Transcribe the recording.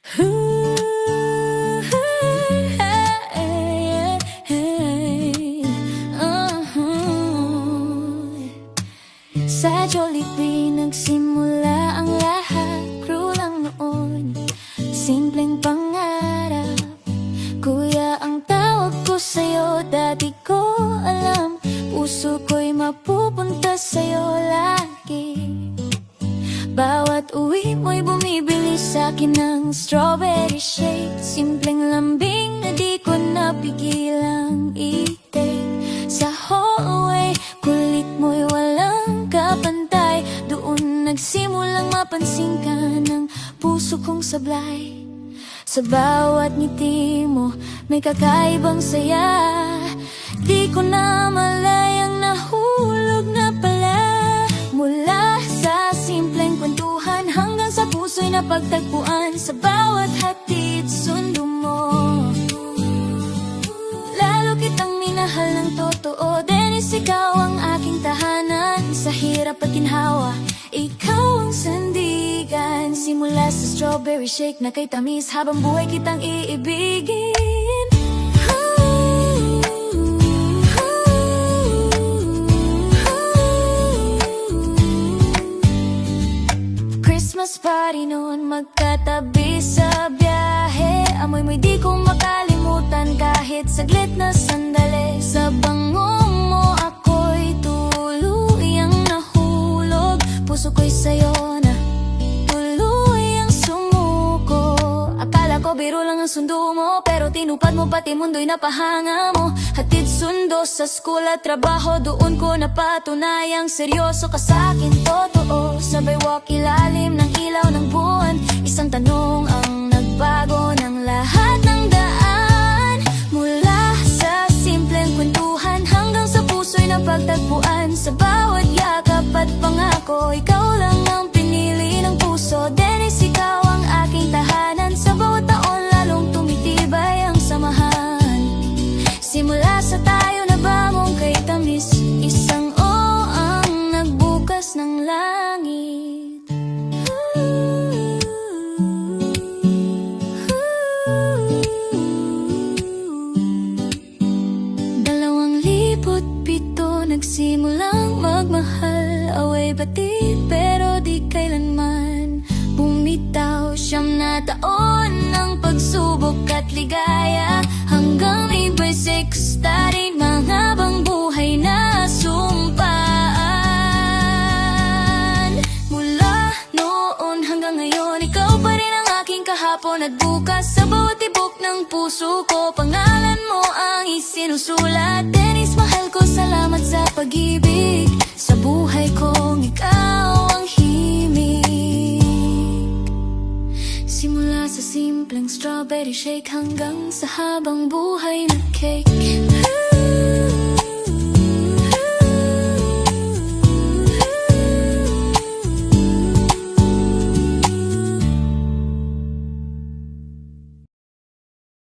Sa Jollibee nagsimula ang lahat, crew lang noon, simpleng pangarap. Kuya ang tawag ko sa'yo, dati ko alam, puso ko'y mapupunta sa'yo lagi. Bawat uwi mo'y bumibili sa'kin ng strawberry shake, simpleng lambing na di ko napigilang i-take. Sa hallway, kulit mo'y walang kapantay, doon nagsimulang mapansin ka ng puso kong sablay. Sa bawat ngiti mo, may kakaibang saya, di ko na malayang nahulog na pala. Mula sa simpleng kwentuhan hanggang sa puso'y napagtagpuan, sa bawat hatid sundo mo, lalo kitang minahal ng totoo. Dennis, ikaw ang aking tahanan, sa hirap at ginhawa, ikaw ang sandigan. Simula sa strawberry shake na kay tamis, habang buhay kitang iibigin. Christmas party noon, magkatabi sa biyahe, amoy mo'y di ko makalimutan kahit saglit na sandali. Sa bango mo ako'y tuluyang nahulog, puso ko'y sa'yo na tuluyang sumuko. Akala ko biro lang ang sundo mo, pero tinupad mo pati mundo'y napahanga mo. Hatid sundo sa school at trabaho, doon ko napatunayang seryoso ka sa'kin, totoo. Sabay walk ilalim ng ilaw ng buwan, isang tanong ang nagbago ng lahat ng daan. Mula sa simpleng kwentuhan hanggang sa puso'y napagtagpuan, sa bawat yakap at pangako, ikaw lang ang pinili ng puso. Dennis, ikaw ang aking tahanan, sa bawat taon lalong tumitibay ang samahan. Simula sa tayo na bamong kay tamis, isang ang nagbukas ng langit. Nagsimulang magmahal, away bati pero di kailanman bumitaw. Siyam na taon ng pagsubok at ligaya, hanggang may basics tarin mga bang buhay na sumpaan. Mula noon hanggang ngayon, ikaw pa rin ang aking kahapon at bukas. Sa bawat tibok ng puso ko, pangalan mo ang isinusulat. Dennis, mahal ko, salamat sa pag-ibig, sa buhay kong ikaw ang himig. Simula sa simpleng strawberry shake hanggang sa habang buhay na cake.